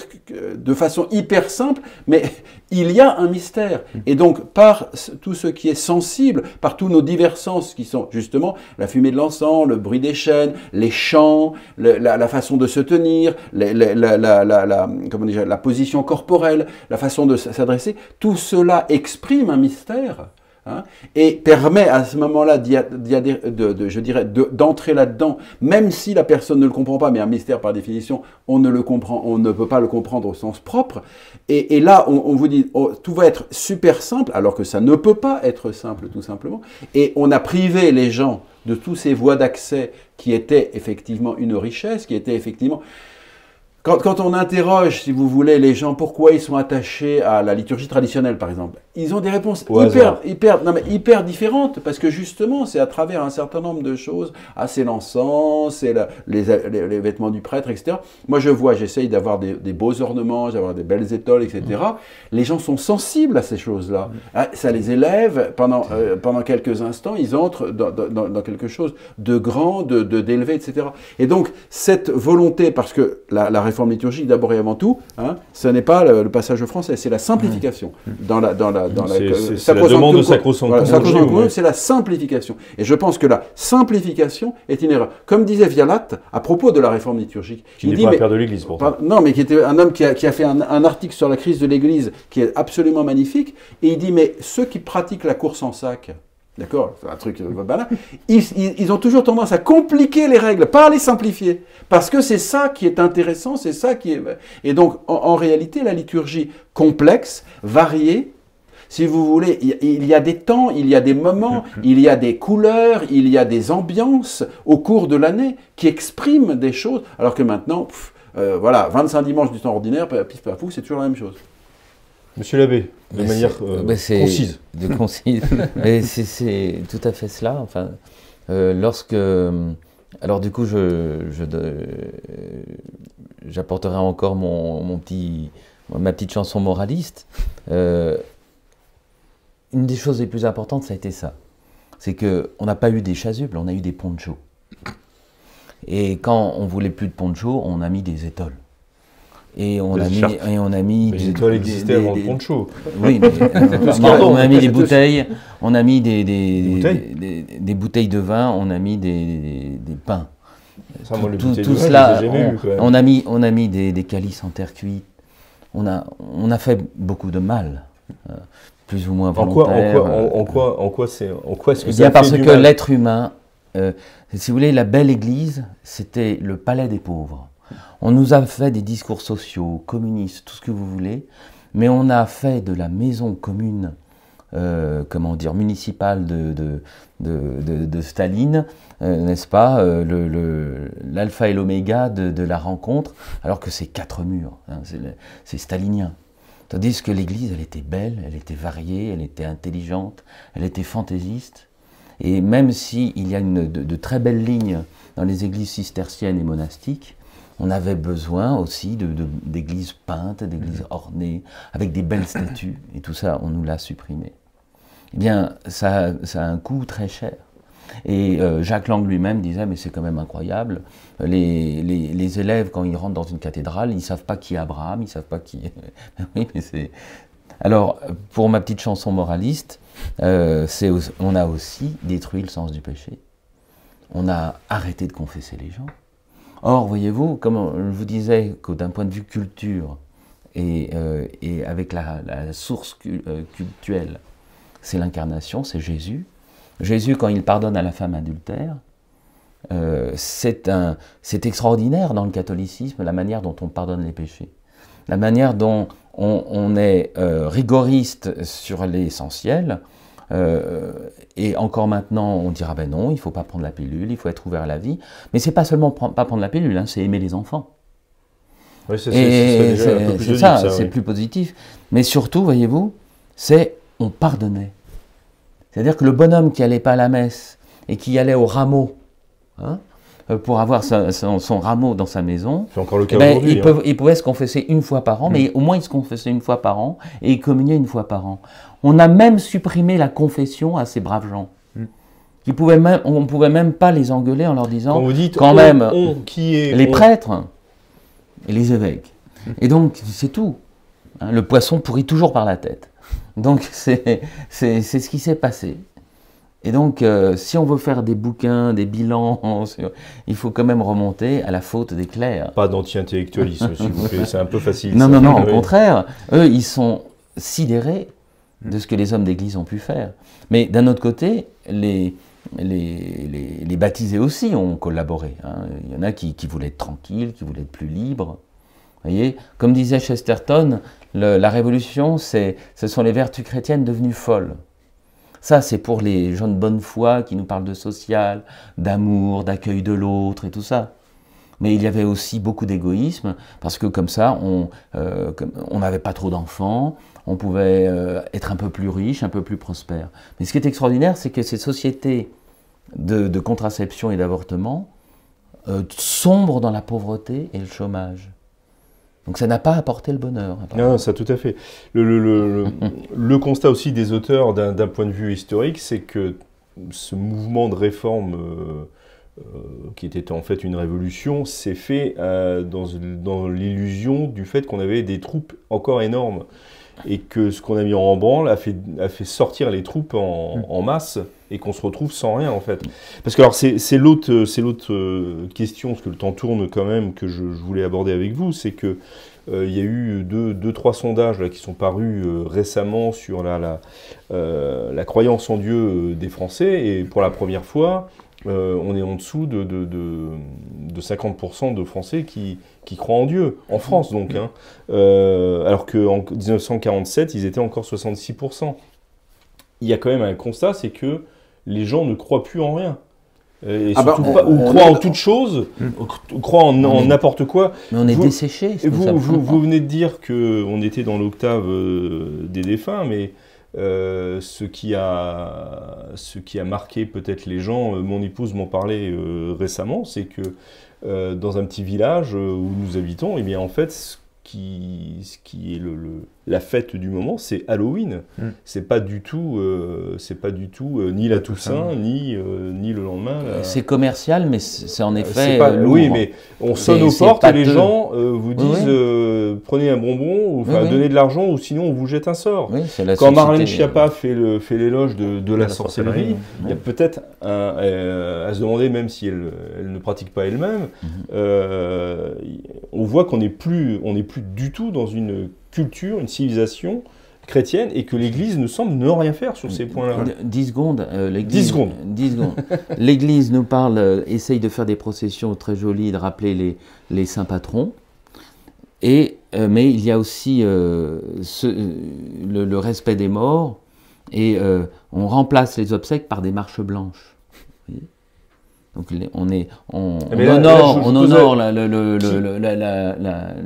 de façon hyper simple, mais il y a un mystère. Et donc, par tout ce qui est sensible, par tous nos divers sens qui sont justement la fumée de l'encens, le bruit des chaînes, les chants, la façon de se tenir, la position corporelle, la façon de s'adresser, tout cela exprime un mystère. Hein, et permet à ce moment-là d'entrer là-dedans, même si la personne ne le comprend pas, mais un mystère par définition, on ne peut pas le comprendre au sens propre. Et là, on vous dit, tout va être super simple, alors que ça ne peut pas être simple, tout simplement. Et on a privé les gens de tous ces voies d'accès qui étaient effectivement une richesse, qui étaient effectivement... Quand on interroge, si vous voulez, les gens, pourquoi ils sont attachés à la liturgie traditionnelle, par exemple, ils ont des réponses hyper différentes, parce que justement, c'est à travers un certain nombre de choses, c'est l'encens, c'est les vêtements du prêtre, etc. Moi, j'essaye d'avoir des beaux ornements, d'avoir des belles étoiles, etc. Les gens sont sensibles à ces choses-là. Ça les élève, pendant quelques instants, ils entrent dans quelque chose de grand, d'élevé, etc. Et donc, cette volonté, parce que la réforme liturgique, d'abord et avant tout, ce n'est pas le passage au français, c'est la simplification. C'est la demande de sacro-sanctum. C'est la simplification. Et je pense que la simplification est une erreur. Comme disait Vialat, à propos de la réforme liturgique. Qui n'est pas un père de l'Église, pourtant. Non, mais qui était un homme qui a fait un article sur la crise de l'Église qui est absolument magnifique. Et il dit, mais ceux qui pratiquent la course en sac, d'accord, c'est un truc banal, ils ont toujours tendance à compliquer les règles, pas à les simplifier. Parce que c'est ça qui est intéressant, c'est ça qui est... Et donc, en réalité, la liturgie complexe, variée, si vous voulez, il y a des temps, il y a des moments, il y a des couleurs, il y a des ambiances au cours de l'année qui expriment des choses, alors que maintenant, voilà, 25 dimanches du temps ordinaire, pif paf pouf, c'est toujours la même chose. Monsieur l'abbé, de manière concise. Mais c'est tout à fait cela. Enfin, alors du coup, j'apporterai encore ma petite chanson moraliste. Une des choses les plus importantes, ça a été ça. C'est qu'on n'a pas eu des chasubles, on a eu des ponchos. Et quand on voulait plus de ponchos, on a mis des étoles. Et on a mis les étoiles existaient avant le poncho. Oui, mais on a mis des bouteilles, on a mis des bouteilles de vin, on a mis des pains. Ça, moi, tout cela, on a mis des calices en terre cuite. On a fait beaucoup de mal. Plus ou moins volontaire. En quoi est-ce que ça fait parce que l'être humain, si vous voulez, la belle Église, c'était le palais des pauvres. On nous a fait des discours sociaux, communistes, tout ce que vous voulez, mais on a fait de la maison commune, municipale de Staline, n'est-ce pas, l'alpha et l'oméga de la rencontre, alors que c'est 4 murs, c'est stalinien. Tandis que l'Église, elle était belle, elle était variée, elle était intelligente, elle était fantaisiste. Et même s'il y a de très belles lignes dans les églises cisterciennes et monastiques, on avait besoin aussi d'églises peintes, d'églises ornées, avec des belles statues. Et tout ça, on nous l'a supprimé. Eh bien, ça a un coût très cher. Et Jacques Lang lui-même disait, mais c'est quand même incroyable, les élèves, quand ils rentrent dans une cathédrale, ils ne savent pas qui est Abraham, ils ne savent pas qui est... Oui, mais c'est... Alors, pour ma petite chanson moraliste, on a aussi détruit le sens du péché. On a arrêté de confesser les gens. Or, voyez-vous, comme je vous disais, que d'un point de vue culture, et avec la source cultuelle, c'est l'incarnation, c'est Jésus. Jésus, quand il pardonne à la femme adultère, c'est extraordinaire dans le catholicisme, la manière dont on pardonne les péchés. La manière dont on est rigoriste sur l'essentiel, et encore maintenant, on dira, ben non, il ne faut pas prendre la pilule, il faut être ouvert à la vie. Mais c'est pas seulement pas prendre la pilule, c'est aimer les enfants. Oui, c'est ça, c'est plus positif. Mais surtout, voyez-vous, on pardonnait. C'est-à-dire que le bonhomme qui n'allait pas à la messe et qui allait au rameau, pour avoir son rameau dans sa maison, c'est encore le cas aujourd'hui, il pouvait se confesser une fois par an, mais au moins il se confessait une fois par an et il communiait une fois par an. On a même supprimé la confession à ces braves gens. On ne pouvait même pas les engueuler en leur disant, quand vous dites les prêtres et les évêques. Et donc, c'est tout. Le poisson pourrit toujours par la tête. Donc, c'est ce qui s'est passé. Et donc, si on veut faire des bouquins, des bilans, il faut quand même remonter à la faute des clercs. Pas d'anti-intellectualisme, s'il vous plaît, c'est un peu facile. Non, au contraire. Eux, ils sont sidérés de ce que les hommes d'église ont pu faire. Mais d'un autre côté, les baptisés aussi ont collaboré. Il y en a qui voulaient être tranquilles, qui voulaient être plus libres. Vous voyez, comme disait Chesterton, la révolution, ce sont les vertus chrétiennes devenues folles. Ça, c'est pour les gens de bonne foi qui nous parlent de social, d'amour, d'accueil de l'autre et tout ça. Mais il y avait aussi beaucoup d'égoïsme, parce que comme ça, on n'avait pas trop d'enfants, on pouvait être un peu plus riche, un peu plus prospère. Mais ce qui est extraordinaire, c'est que ces sociétés de contraception et d'avortement sombrent dans la pauvreté et le chômage. Donc ça n'a pas apporté le bonheur. Non, ça tout à fait. Le constat aussi des auteurs d'un point de vue historique, c'est que ce mouvement de réforme qui était en fait une révolution s'est fait dans l'illusion du fait qu'on avait des troupes encore énormes et que ce qu'on a mis en branle a fait sortir les troupes en masse et qu'on se retrouve sans rien en fait. Parce que alors c'est l'autre question, parce que le temps tourne quand même, que je voulais aborder avec vous, c'est que il y a eu deux, trois sondages là, qui sont parus récemment sur la croyance en Dieu des Français, et pour la première fois, on est en dessous de 50% de Français qui croient en Dieu, en France donc, hein. Alors qu'en 1947, ils étaient encore 66%. Il y a quand même un constat, c'est que les gens ne croient plus en rien. Et surtout ou croient en toute chose, ou croient en n'importe quoi. Mais on est desséché. Vous venez de dire qu'on était dans l'octave des défunts, mais ce qui a marqué peut-être les gens, mon épouse m'en parlait récemment, c'est que dans un petit village où nous habitons, eh bien en fait, ce qui est la fête du moment, c'est Halloween. C'est pas du tout, ni la Toussaint, ni le lendemain. C'est commercial, mais c'est en effet. Oui, mais on sonne aux portes et les gens vous disent prenez un bonbon, ou donnez de l'argent, ou sinon on vous jette un sort. Oui, quand Marlène Schiappa fait l'éloge de la sorcellerie, il y a peut-être à se demander, même si elle ne pratique pas elle-même, on voit qu'on n'est plus du tout dans une culture, une civilisation chrétienne, et que l'Église ne semble ne rien faire sur ces points-là. 10 secondes. 10 secondes. L'Église nous parle, essaye de faire des processions très jolies, de rappeler les saints patrons. Mais il y a aussi le respect des morts, et on remplace les obsèques par des marches blanches. Vous voyez ? Donc on honore le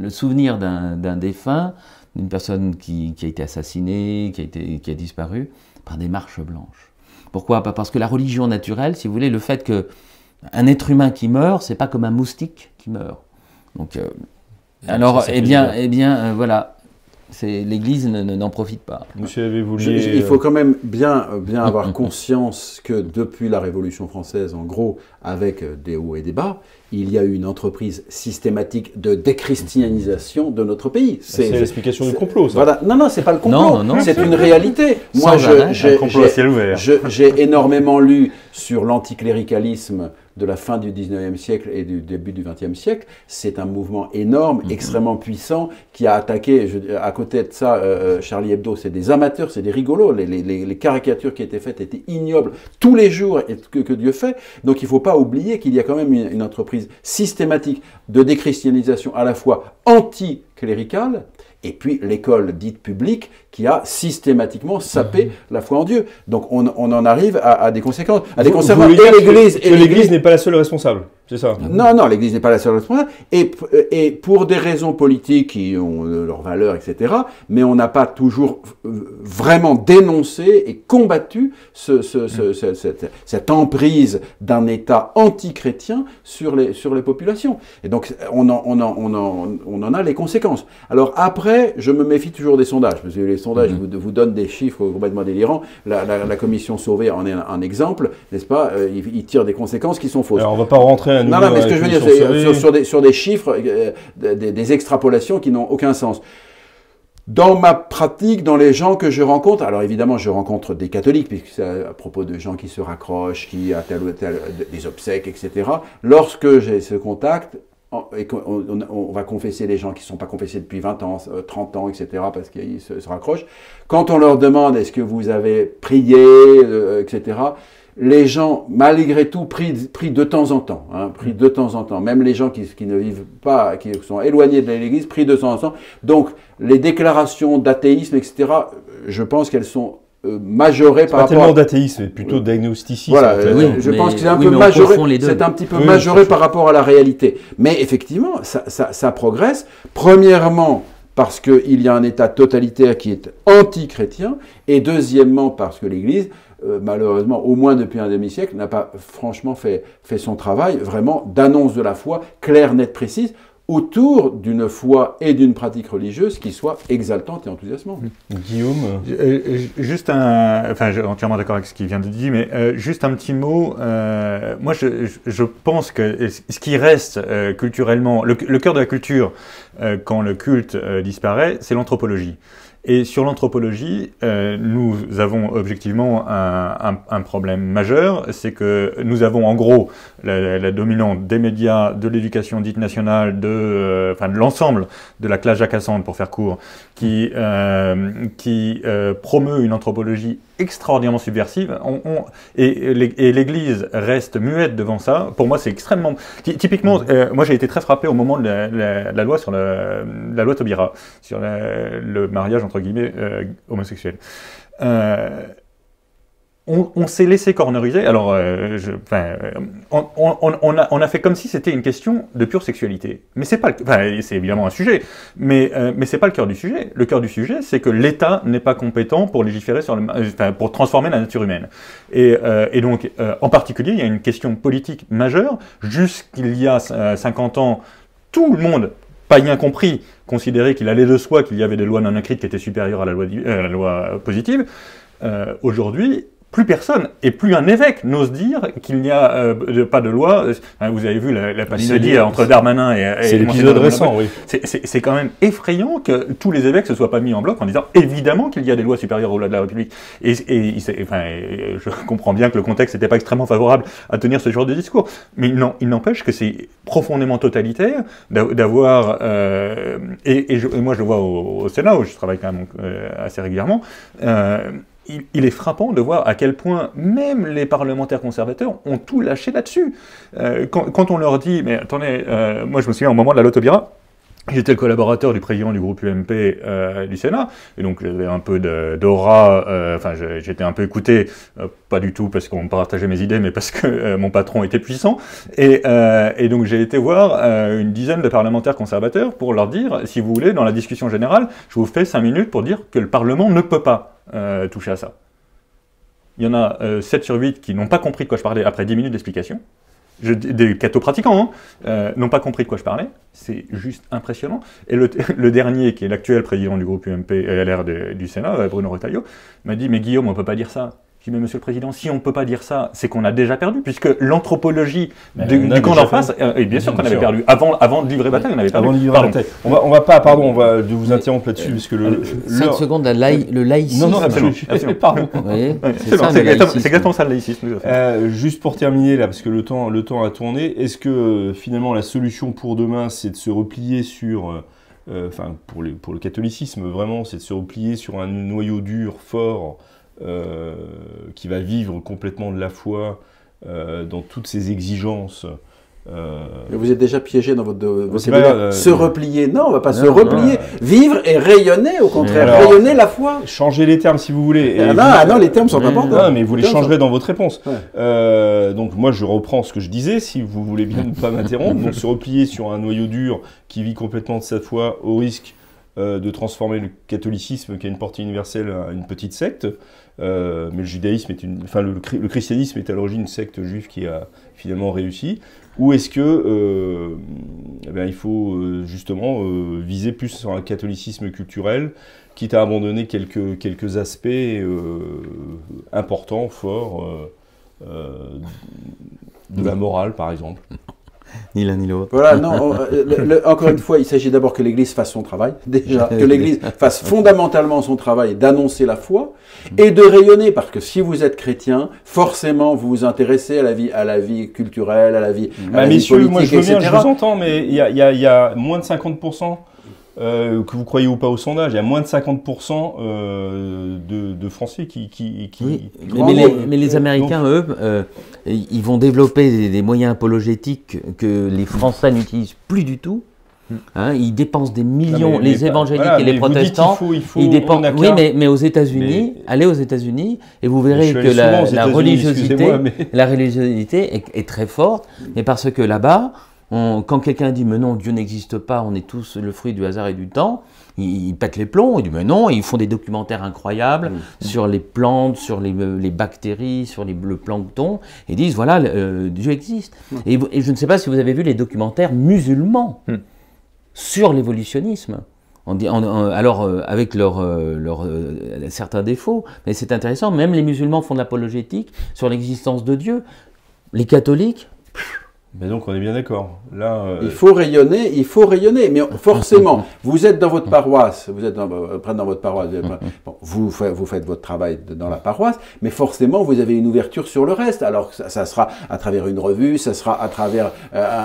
souvenir d'un défunt, d'une personne qui a été assassinée, qui a disparu, par des marches blanches. Pourquoi ? Parce que la religion naturelle, si vous voulez, le fait qu'un être humain qui meurt, c'est pas comme un moustique qui meurt. Donc, alors, voilà. L'Église n'en profite pas. Monsieur, avez-vous il faut quand même bien avoir conscience que depuis la Révolution française, en gros, avec des hauts et des bas, il y a eu une entreprise systématique de déchristianisation de notre pays. C'est l'explication du complot, ça. Voilà. Non, c'est pas le complot, c'est une réalité. Moi, j'ai énormément lu sur l'anticléricalisme de la fin du 19e siècle et du début du 20e siècle. C'est un mouvement énorme, extrêmement puissant, qui a attaqué, à côté de ça, Charlie Hebdo, c'est des amateurs, c'est des rigolos. Les caricatures qui étaient faites étaient ignobles tous les jours, que Dieu fait. Donc il ne faut pas oublier qu'il y a quand même une entreprise systématique de déchristianisation à la fois anticléricale, et puis l'école dite publique qui a systématiquement sapé la foi en Dieu. Donc on en arrive à des conséquences. L'Église n'est pas la seule responsable, c'est ça? Non, l'Église n'est pas la seule responsable. Et pour des raisons politiques qui ont leurs valeurs, etc., mais on n'a pas toujours vraiment dénoncé et combattu cette emprise d'un État anti-chrétien sur les populations. Et donc on en a les conséquences. Alors après, je me méfie toujours des sondages, parce que les sondages vous donnent des chiffres complètement délirants. La commission Sauvé en est un exemple, n'est-ce pas? Ils tirent des conséquences qui sont fausses. Alors on ne va pas rentrer à nouveau. Non, mais ce que je veux dire, c'est sur des chiffres, des extrapolations qui n'ont aucun sens. Dans ma pratique, dans les gens que je rencontre, alors évidemment je rencontre des catholiques, puisque c'est à propos de gens qui se raccrochent, qui a tel ou tel, des obsèques, etc. Lorsque j'ai ce contact, et on va confesser les gens qui ne sont pas confessés depuis 20 ans, 30 ans, etc., parce qu'ils se raccrochent. Quand on leur demande est-ce que vous avez prié, etc., les gens, malgré tout, prient de temps en temps. Prient de temps en temps. Même les gens qui ne vivent pas, qui sont éloignés de l'Église, prient de temps en temps. Donc, les déclarations d'athéisme, etc., je pense qu'elles sont majoré par Pas rapport tellement d'athéisme, mais plutôt d'agnosticisme. Voilà, en fait. Oui, je mais- pense que c'est un oui, peu mais on majoré, confond les deux. c'est un petit peu Oui, majoré tout à par rapport à la réalité. Mais effectivement, ça progresse. Premièrement, parce qu'il y a un État totalitaire qui est anti-chrétien, et deuxièmement, parce que l'Église, malheureusement, au moins depuis un demi-siècle, n'a pas franchement fait son travail vraiment d'annonce de la foi claire, nette, précise, autour d'une foi et d'une pratique religieuse qui soit exaltante et enthousiasmante. Guillaume, Juste enfin, je suis entièrement d'accord avec ce qu'il vient de dire, mais juste un petit mot. Moi, je pense que ce qui reste culturellement, le cœur de la culture, quand le culte disparaît, c'est l'anthropologie. Et sur l'anthropologie, nous avons objectivement un problème majeur, c'est que nous avons en gros la dominante des médias, de l'éducation dite nationale, de l'ensemble de la classe jacassante, pour faire court, qui promeut une anthropologie extraordinairement subversive, et l'Église reste muette devant ça. Pour moi, c'est extrêmement... Typiquement, moi j'ai été très frappé au moment de la loi sur la loi Taubira, sur le mariage entre guillemets homosexuel. On s'est laissé corneriser. Alors, on a fait comme si c'était une question de pure sexualité. Mais c'est pas. C'est évidemment un sujet, mais c'est pas le cœur du sujet. Le cœur du sujet, c'est que l'État n'est pas compétent pour légiférer sur pour transformer la nature humaine. Et donc, en particulier, il y a une question politique majeure. Jusqu'il y a 50 ans, tout le monde, païen compris, considérait qu'il allait de soi qu'il y avait des lois non écrites qui étaient supérieures à la loi positive. Aujourd'hui, plus personne, et plus un évêque n'ose dire qu'il n'y a pas de loi. Vous avez vu la palinodie entre Darmanin et c'est l'épisode récent, oui. C'est quand même effrayant que tous les évêques se soient pas mis en bloc en disant évidemment qu'il y a des lois supérieures aux lois de la République. Et je comprends bien que le contexte n'était pas extrêmement favorable à tenir ce genre de discours, mais il n'empêche que c'est profondément totalitaire d'avoir et moi je le vois au Sénat où je travaille quand même assez régulièrement. Il est frappant de voir à quel point même les parlementaires conservateurs ont tout lâché là-dessus. Quand on leur dit, mais attendez, moi je me souviens au moment de la loi Taubira, j'étais le collaborateur du président du groupe UMP du Sénat, et donc j'avais un peu d'aura, j'étais un peu écouté, pas du tout parce qu'on partageait mes idées, mais parce que mon patron était puissant, et donc j'ai été voir une dizaine de parlementaires conservateurs pour leur dire, si vous voulez, dans la discussion générale, je vous fais 5 minutes pour dire que le Parlement ne peut pas toucher à ça. Il y en a 7 sur 8 qui n'ont pas compris de quoi je parlais après 10 minutes d'explication. Des catho-pratiquants n'ont pas compris de quoi je parlais. C'est juste impressionnant. Et le dernier, qui est l'actuel président du groupe UMP LR du Sénat, Bruno Retailleau, m'a dit « Mais Guillaume, on ne peut pas dire ça ». Je dis « Mais monsieur le président, si on ne peut pas dire ça, c'est qu'on a déjà perdu, puisque l'anthropologie du camp d'en face, et bien sûr qu'on avait perdu. Avant de livrer bataille, on avait perdu. Avant de livrer bataille. On va pas, pardon, on va vous interrompre là-dessus, parce que 5 secondes, le laïcisme. Non, absolument. Pardon. Oui, c'est exactement ça le laïcisme. Juste pour terminer là, parce que le temps a tourné, est-ce que finalement la solution pour demain, c'est de se replier sur, pour le catholicisme vraiment, c'est de se replier sur un noyau dur, fort, qui va vivre complètement de la foi dans toutes ses exigences. Mais vous êtes déjà piégé dans votre se replier. Non, on ne va pas se replier. Vivre et rayonner, au contraire. Rayonner la foi. Changez les termes si vous voulez. Non, les termes sont importants. Non, mais vous les changerez dans votre réponse. Ouais. Donc moi, je reprends ce que je disais, si vous voulez bien ne pas m'interrompre. Donc se replier sur un noyau dur qui vit complètement de sa foi au risque de transformer le catholicisme, qui a une portée universelle, à une petite secte. Mais le judaïsme le christianisme est à l'origine une secte juive qui a finalement réussi. Ou est-ce que il faut justement viser plus sur un catholicisme culturel, quitte à abandonner quelques aspects importants, forts, de la morale par exemple? Ni l'un ni l'autre. Voilà, non, encore une fois, il s'agit d'abord que l'Église fasse son travail, déjà, que l'Église fasse fondamentalement son travail d'annoncer la foi et de rayonner, parce que si vous êtes chrétien, forcément vous vous intéressez à la vie culturelle, à la vie, messieurs, politique, moi je veux bien, etc. je vous entends, mais il y a moins de 50%. Que vous croyez ou pas au sondage, il y a moins de 50% de Français qui oui, mais les Américains, eux, ils vont développer des moyens apologétiques que les Français n'utilisent plus du tout. Hein, ils dépensent des millions, mais les évangéliques voilà, et les mais vous dites protestants. il faut, Ils dépensent. on Oui, mais aux États-Unis, allez aux États-Unis et vous verrez que la religiosité est très forte, mais parce que là-bas, quand quelqu'un dit mais non, Dieu n'existe pas, on est tous le fruit du hasard et du temps, ils pètent les plombs, ils disent mais non, ils font des documentaires incroyables sur les plantes, sur les bactéries, sur le plancton, et ils disent voilà, Dieu existe. Et je ne sais pas si vous avez vu les documentaires musulmans sur l'évolutionnisme. Alors, avec certains défauts, mais c'est intéressant, même les musulmans font de l'apologétique sur l'existence de Dieu. Les catholiques... Mais donc on est bien d'accord. Là, il faut rayonner, mais forcément, vous êtes dans votre paroisse, vous êtes dans votre paroisse, bon, vous faites votre travail dans la paroisse, mais forcément vous avez une ouverture sur le reste. Alors ça sera à travers une revue, ça sera à travers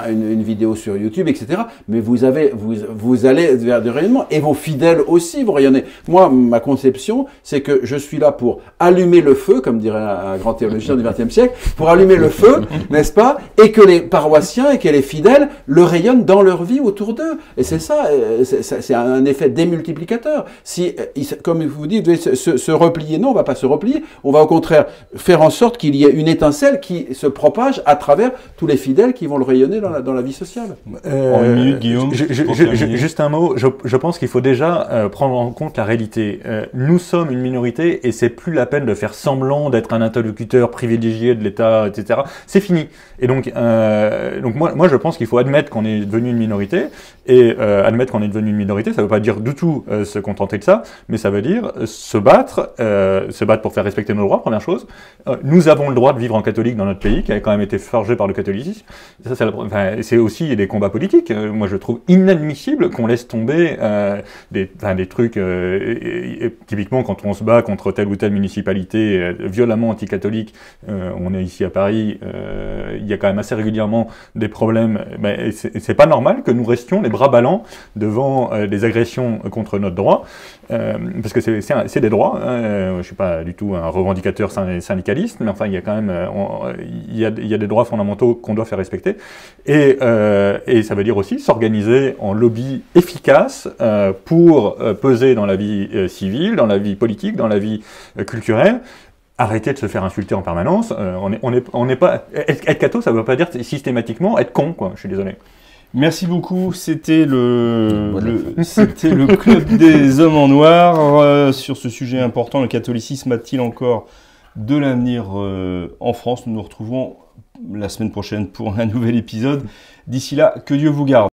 une vidéo sur YouTube, etc. Mais vous allez vers du rayonnement, et vos fidèles aussi vous rayonnez. Moi, ma conception, c'est que je suis là pour allumer le feu, comme dirait un grand théologien du XXe siècle, pour allumer le feu, n'est-ce pas, et que les paroissiens et que les fidèles le rayonnent dans leur vie autour d'eux. Et c'est ça, c'est un effet démultiplicateur. Si, comme vous dites, vous devez se replier, non, on ne va pas se replier, on va au contraire faire en sorte qu'il y ait une étincelle qui se propage à travers tous les fidèles qui vont le rayonner dans la vie sociale. En une minute, Guillaume. Juste un mot, je pense qu'il faut déjà prendre en compte la réalité. Nous sommes une minorité et c'est plus la peine de faire semblant d'être un interlocuteur privilégié de l'État, etc. C'est fini. Et donc moi, je pense qu'il faut admettre qu'on est devenu une minorité, et admettre qu'on est devenu une minorité, ça ne veut pas dire du tout se contenter de ça, mais ça veut dire se battre pour faire respecter nos droits, première chose. Nous avons le droit de vivre en catholique dans notre pays, qui a quand même été forgé par le catholiquisme. Ça, c'est aussi des combats politiques. Moi, je trouve inadmissible qu'on laisse tomber des trucs, typiquement quand on se bat contre telle ou telle municipalité violemment anticatholique, on est ici à Paris, il y a quand même assez régulièrement des problèmes, mais c'est pas normal que nous restions les bras ballants devant des agressions contre notre droit, parce que c'est des droits. Je suis pas du tout un revendicateur syndicaliste, mais enfin il y a quand même il y a des droits fondamentaux qu'on doit faire respecter, et ça veut dire aussi s'organiser en lobby efficace pour peser dans la vie civile, dans la vie politique, dans la vie culturelle. Arrêtez de se faire insulter en permanence. On n'est pas être catho, ça ne veut pas dire systématiquement être con, quoi. Je suis désolé. Merci beaucoup. C'était c'était le Club des Hommes en Noir sur ce sujet important. Le catholicisme a-t-il encore de l'avenir en France? Nous nous retrouvons la semaine prochaine pour un nouvel épisode. D'ici là, que Dieu vous garde.